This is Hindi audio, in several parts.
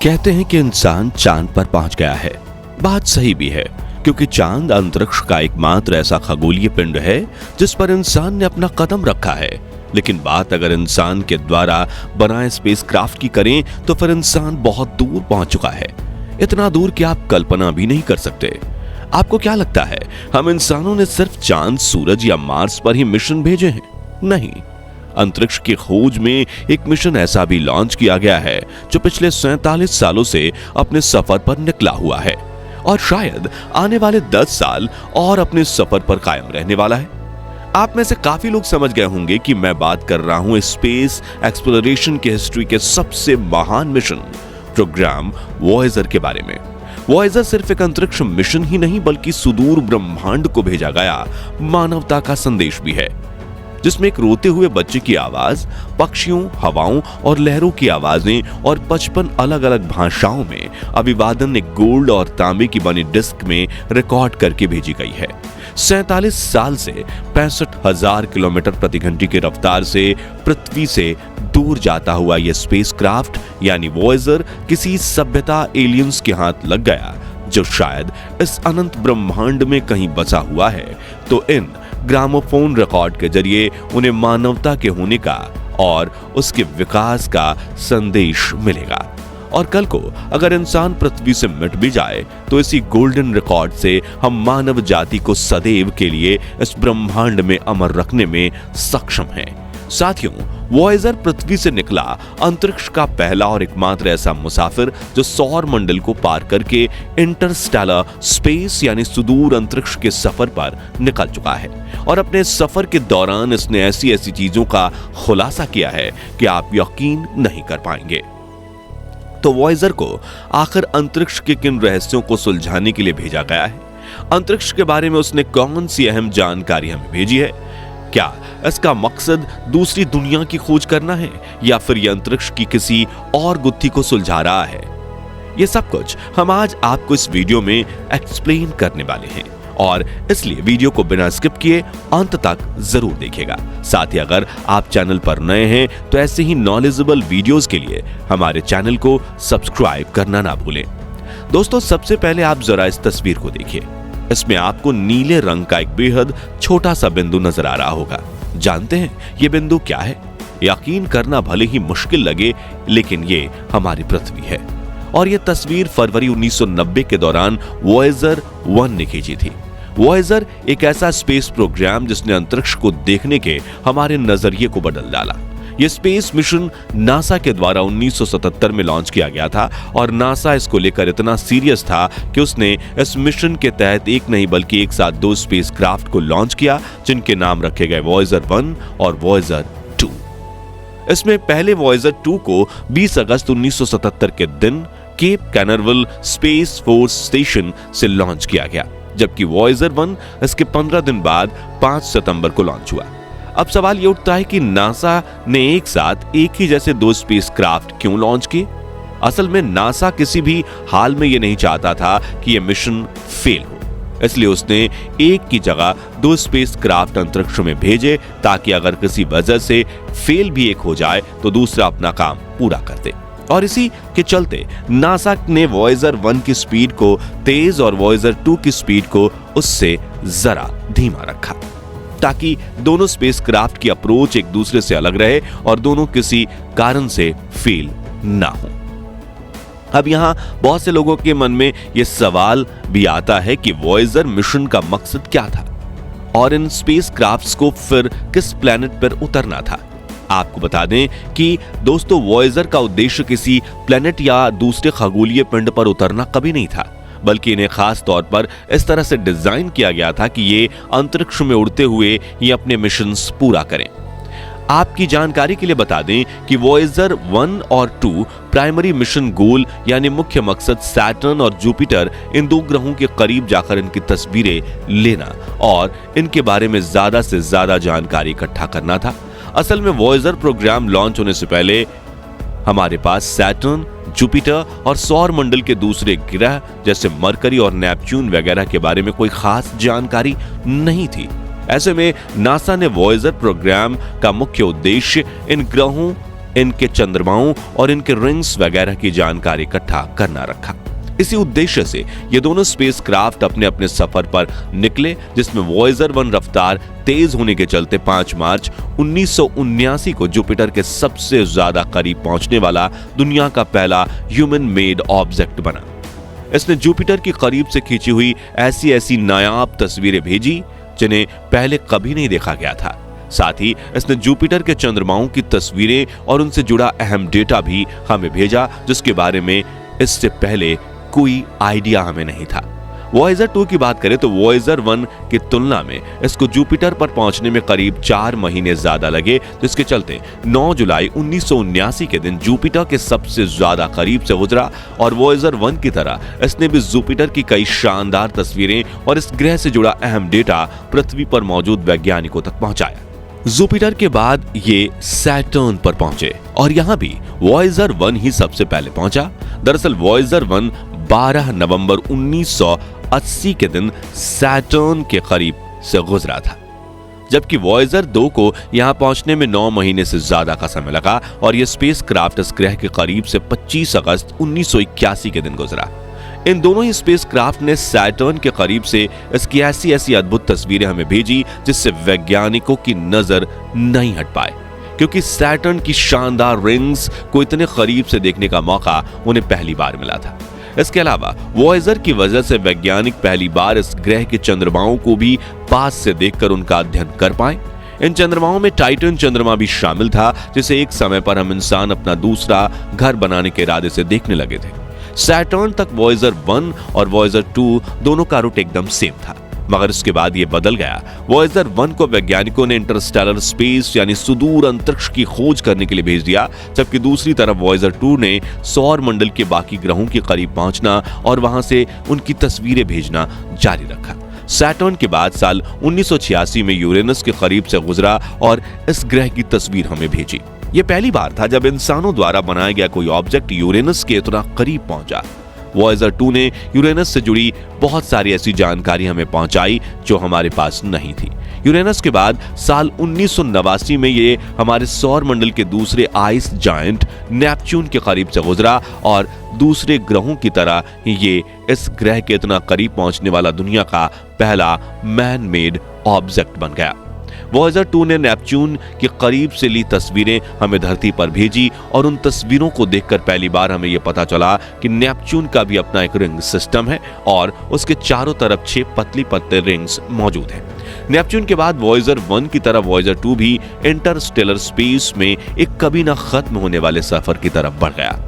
कहते हैं कि इंसान चांद पर पहुंच गया है। बात सही भी है, क्योंकि चांद अंतरिक्ष का एकमात्र ऐसा खगोलीय पिंड है जिस पर इंसान ने अपना कदम रखा है। लेकिन बात अगर इंसान के द्वारा बनाए स्पेसक्राफ्ट की करें तो फिर इंसान बहुत दूर पहुंच चुका है, इतना दूर कि आप कल्पना भी नहीं कर सकते। आपको क्या लगता है, हम इंसानों ने सिर्फ चांद, सूरज या मार्स पर ही मिशन भेजे हैं? नहीं, अंतरिक्ष की खोज में एक मिशन ऐसा भी लॉन्च किया गया है जो पिछले 47 सालों से अपने सफर पर निकला हुआ है और शायद आने वाले 10 साल और अपने सफर पर कायम रहने वाला है। आप में से काफी लोग समझ गए होंगे कि मैं बात कर रहा हूं स्पेस एक्सप्लोरेशन की हिस्ट्री के सबसे महान मिशन प्रोग्राम वॉयेजर के बारे में। वॉयेजर सिर्फ एक अंतरिक्ष मिशन ही नहीं बल्कि सुदूर ब्रह्मांड को भेजा गया मानवता का संदेश भी है, जिसमें एक रोते हुए बच्चे की आवाज, पक्षियों, हवाओं और लहरों की आवाजें और 55 अलग अलग भाषाओं में अभिवादन एक गोल्ड और तांबे की बनी डिस्क में रिकॉर्ड करके भेजी गई है। 47 साल से 65,000 किलोमीटर प्रति घंटे की रफ्तार से पृथ्वी से दूर जाता हुआ यह स्पेसक्राफ्ट यानी वॉयेजर किसी सभ्यता एलियंस के हाथ लग गया जो शायद इस अनंत ब्रह्मांड में कहीं बसा हुआ है, तो इन ग्रामोफोन रिकॉर्ड के जरिए उन्हें मानवता के होने का और उसके विकास का संदेश मिलेगा। और कल को अगर इंसान पृथ्वी से मिट भी जाए तो इसी गोल्डन रिकॉर्ड से हम मानव जाति को सदैव के लिए इस ब्रह्मांड में अमर रखने में सक्षम हैं। साथियों, वॉयेजर पृथ्वी से निकला अंतरिक्ष का पहला और एकमात्र ऐसा मुसाफिर जो सौर मंडल को पार करके इंटरस्टेलर स्पेस यानी सुदूर अंतरिक्ष के सफर पर निकल चुका है और अपने सफर के दौरान इसने ऐसी ऐसी चीजों का खुलासा किया है कि आप यकीन नहीं कर पाएंगे। तो वॉयेजर को आखिर अंतरिक्ष के किन रहस्यों को सुलझाने के लिए भेजा गया है? अंतरिक्ष के बारे में उसने कौन सी अहम जानकारी हमें भेजी है? क्या इसका मकसद दूसरी दुनिया की खोज करना है या फिर यह अंतरिक्ष की किसी और गुत्थी को सुलझा रहा है? यह सब कुछ हम आज आपको इस वीडियो में एक्सप्लेन करने वाले हैं और इसलिए वीडियो को बिना स्किप किए अंत तक जरूर देखिएगा। साथ ही अगर आप चैनल पर नए हैं तो ऐसे ही नॉलेजेबल वीडियोस के लिए हमारे चैनल को सब्सक्राइब करना ना भूलें। दोस्तों, सबसे पहले आप जरा इस तस्वीर को देखिए। इसमें आपको नीले रंग का एक बेहद छोटा सा बिंदु नजर आ रहा होगा। जानते हैं ये बिंदु क्या है? यकीन करना भले ही मुश्किल लगे, लेकिन ये हमारी पृथ्वी है और ये तस्वीर फरवरी 1990 के दौरान वॉयेजर 1 ने खींची थी। वॉयेजर एक ऐसा स्पेस प्रोग्राम जिसने अंतरिक्ष को देखने के हमारे नजरिए को बदल डाला। यह स्पेस मिशन नासा के द्वारा 1977 में लॉन्च किया गया था और नासा इसको लेकर इतना सीरियस था कि उसने इस मिशन के तहत एक नहीं बल्कि एक साथ 2 स्पेसक्राफ्ट को लॉन्च किया, जिनके नाम रखे गए वॉयेजर 1 और वॉयेजर 2। इसमें पहले वॉयेजर 2 को 20 अगस्त 1977 के दिन केप कैनरवल स्पेस फोर्स स्टेशन से लॉन्च किया गया, जबकि वॉयेजर 1 इसके 15 दिन बाद 5 सितंबर को लॉन्च हुआ। अब सवाल ये उठता है कि नासा ने एक साथ एक ही जैसे 2 स्पेसक्राफ्ट क्यों लॉन्च किए? असल में नासा किसी भी हाल में ये नहीं चाहता था कि यह मिशन फेल हो, इसलिए उसने एक की जगह 2 स्पेसक्राफ्ट अंतरिक्ष में भेजे ताकि अगर किसी वजह से फेल भी एक हो जाए तो दूसरा अपना काम पूरा कर दे। और इसी के चलते नासा ने वॉयेजर 1 की स्पीड को तेज और वॉयेजर 2 की स्पीड को उससे जरा धीमा रखा ताकि दोनों स्पेसक्राफ्ट की अप्रोच एक दूसरे से अलग रहे और दोनों किसी कारण से फेल ना हो। अब यहां बहुत से लोगों के मन में यह सवाल भी आता है कि वॉयेजर मिशन का मकसद क्या था और इन स्पेसक्राफ्ट्स को फिर किस प्लेनेट पर उतरना था। आपको बता दें कि दोस्तों, वॉयेजर का उद्देश्य किसी प्लेनेट या दूसरे खगोलीय पिंड पर उतरना कभी नहीं था, बल्कि इन्हें खास तौर पर इस तरह से डिजाइन किया गया था कि ये अंतरिक्ष में उड़ते हुए ये अपने मिशंस पूरा करें। आपकी जानकारी के लिए बता दें कि वॉयेजर 1 और 2 प्राइमरी मिशन गोल यानी मुख्य मकसद सैटर्न और जुपिटर इन 2 ग्रहों के करीब जाकर इनकी तस्वीरें लेना और इनके बारे में ज्यादा से ज्यादा जानकारी इकट्ठा करना था। असल में वॉयेजर प्रोग्राम लॉन्च होने से पहले हमारे पास सैटर्न, जुपिटर और सौर मंडल के दूसरे ग्रह जैसे मरकरी और नेपच्यून वगैरह के बारे में कोई खास जानकारी नहीं थी। ऐसे में नासा ने वॉयेजर प्रोग्राम का मुख्य उद्देश्य इन ग्रहों इनके चंद्रमाओं और इनके रिंग्स वगैरह की जानकारी इकट्ठा करना रखा। इसी उद्देश्य से ये दोनों स्पेसक्राफ्ट अपने अपने सफर पर निकले, जिसमें वॉयेजर 1 रफ्तार तेज होने के चलते 5 मार्च 1979 को जुपिटर के सबसे ज्यादा करीब पहुंचने वाला दुनिया का पहला ह्यूमन मेड ऑब्जेक्ट बना। इसने जुपिटर की करीब से खींची हुई ऐसी ऐसी नायाब तस्वीरें भेजी जिन्हें पहले कभी नहीं देखा गया था। साथ ही इसने जुपिटर के चंद्रमाओं की तस्वीरें और उनसे जुड़ा अहम डेटा भी हमें भेजा, जिसके बारे में इससे पहले कोई आइडिया हमें नहीं था। वॉयेजर 2 की बात करें तो वॉयेजर 1 की तुलना में इसको जुपिटर पर पहुंचने में करीब 4 महीने ज्यादा लगे, जिसके चलते 9 जुलाई 1979 के दिन जुपिटर के सबसे ज्यादा करीब से गुजरा और वॉयेजर 1 की तरह इसने भी जुपिटर की कई शानदार तस्वीरें और इस ग्रह से जुड़ा अहम डेटा पृथ्वी पर मौजूद वैज्ञानिकों तक पहुंचाया। जुपिटर के बाद ये सैटर्न पर पहुंचे और यहां भी वॉयेजर 1 ही सबसे पहले पहुंचा। दरअसल वॉयेजर 1 12 नवंबर 1980 के दिन सैटर्न के करीब से गुजरा था, जबकि वॉयेजर 2 को यहां पहुंचने में 9 महीने से ज्यादा का समय लगा और यह स्पेसक्राफ्ट इस ग्रह के करीब से 25 अगस्त 1981 के दिन गुजरा। इन दोनों ही स्पेसक्राफ्ट ने सैटर्न के करीब से इसकी ऐसी ऐसी अद्भुत तस्वीरें हमें भेजी जिससे वैज्ञानिकों की नजर नहीं हट पाए, क्योंकि सैटर्न की शानदार रिंग्स को इतने करीब से देखने का मौका उन्हें पहली बार मिला था। इसके अलावा वॉयेजर की वजह से वैज्ञानिक पहली बार इस ग्रह के चंद्रमाओं को भी पास से देखकर उनका अध्ययन कर पाए। इन चंद्रमाओं में टाइटन चंद्रमा भी शामिल था, जिसे एक समय पर हम इंसान अपना दूसरा घर बनाने के इरादे से देखने लगे थे। सैटर्न तक वॉयेजर 1 और वॉयेजर 2 दोनों का रूट एकदम सेम था, मगर इसके बाद यह बदल गया। वॉयेजर 1 को वैज्ञानिकों ने इंटरस्टेलर स्पेस यानी सुदूर अंतरिक्ष की खोज करने के लिए भेज दिया, जबकि दूसरी तरफ वॉयेजर 2 ने सौर मंडल के बाकी ग्रहों के करीब पहुंचना और वहां से उनकी तस्वीरें भेजना जारी रखा। सैटर्न के बाद साल 1986 में यूरेनस के करीब से गुजरा और इस ग्रह की तस्वीर हमें भेजी। यह पहली बार था जब इंसानों द्वारा बनाया गया कोई ऑब्जेक्ट यूरेनस के इतना करीब पहुंचा। वॉयेजर 2 ने यूरेनस से जुड़ी बहुत सारी ऐसी जानकारी हमें पहुंचाई जो हमारे पास नहीं थी। यूरेनस के बाद साल 1989 में ये हमारे सौर मंडल के दूसरे आइस जायंट नेपच्यून के करीब से गुजरा और दूसरे ग्रहों की तरह ये इस ग्रह के इतना करीब पहुंचने वाला दुनिया का पहला मैन मेड ऑब्जेक्ट बन गया। वॉयेजर 2 ने नेपच्यून के करीब से ली तस्वीरें हमें धरती पर भेजी और उन तस्वीरों को देखकर पहली बार हमें यह पता चला कि नेपच्यून का भी अपना एक रिंग सिस्टम है और उसके चारों तरफ 6 पतली पतले रिंग्स मौजूद हैं। नेपच्यून के बाद वॉयेजर 1 की तरह वॉयेजर 2 भी इंटरस्टेलर स्पेस में एक कभी ना खत्म होने वाले सफर की तरफ बढ़ गया।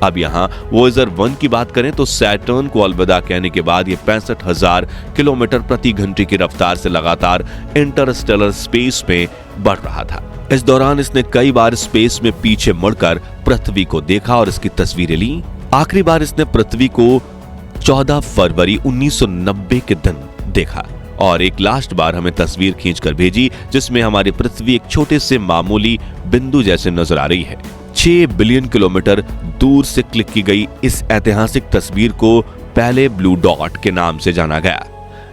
अब यहाँ वॉयेजर 1 की बात करें तो सैटर्न को अलविदा कहने के बाद ये 65,000 किलोमीटर प्रति घंटे की रफ्तार से लगातार इंटरस्टेलर स्पेस में बढ़ रहा था। इस दौरान इसने कई बार स्पेस में पीछे मुड़कर पृथ्वी को देखा और इसकी तस्वीरें ली। आखिरी बार इसने पृथ्वी को 14 फरवरी 1990 के दिन देखा और एक लास्ट बार हमें तस्वीर खींचकर भेजी, जिसमें हमारी पृथ्वी एक छोटे से मामूली बिंदु जैसे नजर आ रही है। 6 बिलियन किलोमीटर दूर से क्लिक की गई इस ऐतिहासिक तस्वीर को पहले ब्लू डॉट के नाम से जाना गया,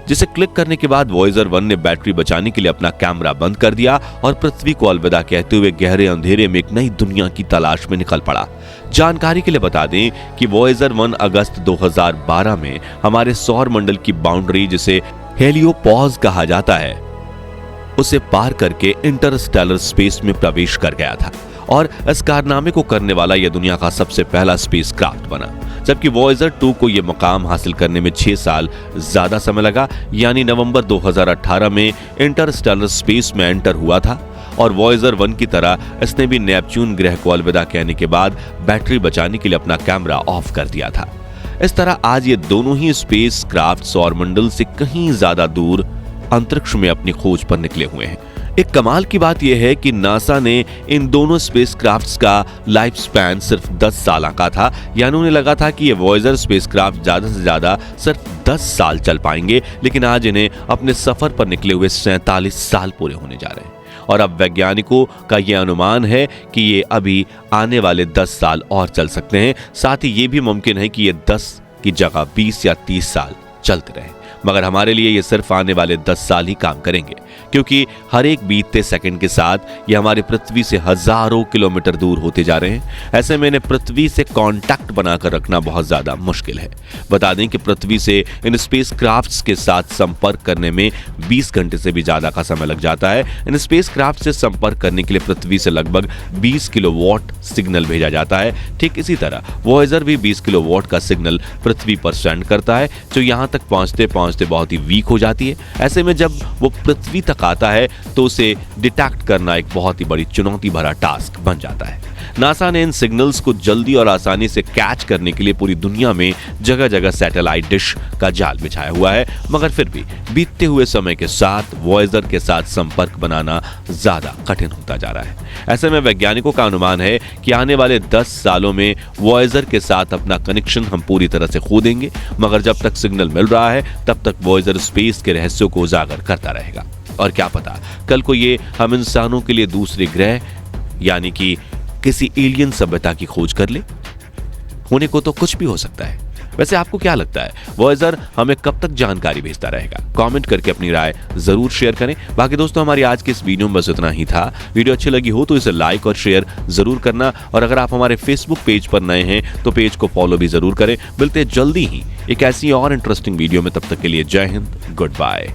जिसे क्लिक करने के बाद वॉयेजर 1 ने बैटरी बचाने के लिए अपना कैमरा बंद कर दिया और पृथ्वी को अलविदा कहते हुए गहरे अंधेरे में एक नई दुनिया की तलाश में निकल पड़ा। जानकारी के लिए बता दें कि वॉयेजर 1 अगस्त 2012 में हमारे सौर मंडल की बाउंड्री, जिसे हेलियोपॉज कहा जाता है, उसे पार करके इंटरस्टेलर स्पेस में प्रवेश कर गया था और इस कारनामे को करने वाला यह दुनिया का सबसे पहला स्पेसक्राफ्ट बना। जबकि वॉयेजर 2 को यह मुकाम हासिल करने में 6 साल ज्यादा समय लगा, यानी नवंबर 2018 में इंटरस्टेलर स्पेस में एंटर हुआ था और वॉयेजर 1 की तरह इसने भी नेपच्यून ग्रह को अलविदा कहने के बाद बैटरी बचाने के लिए अपना कैमरा ऑफ कर दिया था। इस तरह आज ये दोनों ही स्पेसक्राफ्ट सौर मंडल से कहीं ज्यादा दूर अंतरिक्ष में अपनी खोज पर निकले हुए हैं। एक कमाल की बात यह है कि नासा ने इन दोनों स्पेसक्राफ्ट्स का लाइफ स्पैन सिर्फ 10 साल का था, यानी उन्हें लगा था कि ये वॉयेजर स्पेसक्राफ्ट ज्यादा से ज्यादा सिर्फ 10 साल चल पाएंगे, लेकिन आज इन्हें अपने सफर पर निकले हुए 47 साल पूरे होने जा रहे हैं और अब वैज्ञानिकों का यह अनुमान है कि ये अभी आने वाले 10 साल और चल सकते हैं। साथ ही ये भी मुमकिन है कि ये 10 की जगह 20 या 30 साल चलते रहे। मगर हमारे लिए ये सिर्फ आने वाले 10 साल ही काम करेंगे, क्योंकि हर एक बीतते सेकंड के साथ ये हमारी पृथ्वी से हजारों किलोमीटर दूर होते जा रहे हैं। ऐसे में इन्हें पृथ्वी से कांटेक्ट बनाकर रखना बहुत ज्यादा मुश्किल है। बता दें कि पृथ्वी से इन स्पेस क्राफ्ट्स के साथ संपर्क करने में 20 घंटे से भी ज्यादा का समय लग जाता है। इन स्पेस क्राफ्ट से संपर्क करने के लिए पृथ्वी से लगभग 20 किलोवाट सिग्नल भेजा जाता है। ठीक इसी तरह वॉयेजर भी 20 किलोवाट का सिग्नल पृथ्वी पर सेंड करता है, जो यहां तक पहुंचते पहुंचते बहुत ही वीक हो जाती है। ऐसे में जब वो पृथ्वी तक आता है तो उसे डिटेक्ट करना एक बहुत ही बड़ी चुनौती भरा टास्क बन जाता है। नासा ने इन सिग्नल्स को जल्दी और आसानी से कैच करने के लिए पूरी दुनिया में जगह जगह सैटेलाइट डिश का जाल बिछाया हुआ है, मगर फिर भी बीतते हुए समय के साथ वॉयेजर के साथ संपर्क बनाना ज्यादा कठिन होता जा रहा है। ऐसे में वैज्ञानिकों का अनुमान है कि आने वाले 10 सालों में वॉयेजर के साथ अपना कनेक्शन हम पूरी तरह से खो देंगे, मगर जब तक सिग्नल मिल रहा है तब तक वॉयेजर स्पेस के रहस्यों को उजागर करता रहेगा। और क्या पता कल को ये हम इंसानों के लिए दूसरे ग्रह यानी कि किसी एलियन सभ्यता की खोज कर ले। होने को तो कुछ भी हो सकता है। वैसे आपको क्या लगता है, वॉयेजर हमें कब तक जानकारी भेजता रहेगा? कमेंट करके अपनी राय जरूर शेयर करें। बाकी दोस्तों, हमारी आज की इस वीडियो में बस इतना ही था। वीडियो अच्छी लगी हो तो इसे लाइक और शेयर जरूर करना, और अगर आप हमारे फेसबुक पेज पर नए हैं तो पेज को फॉलो भी जरूर करें। मिलते हैं जल्दी ही एक ऐसी और इंटरेस्टिंग वीडियो में, तब तक के लिए जय हिंद, गुड बाय।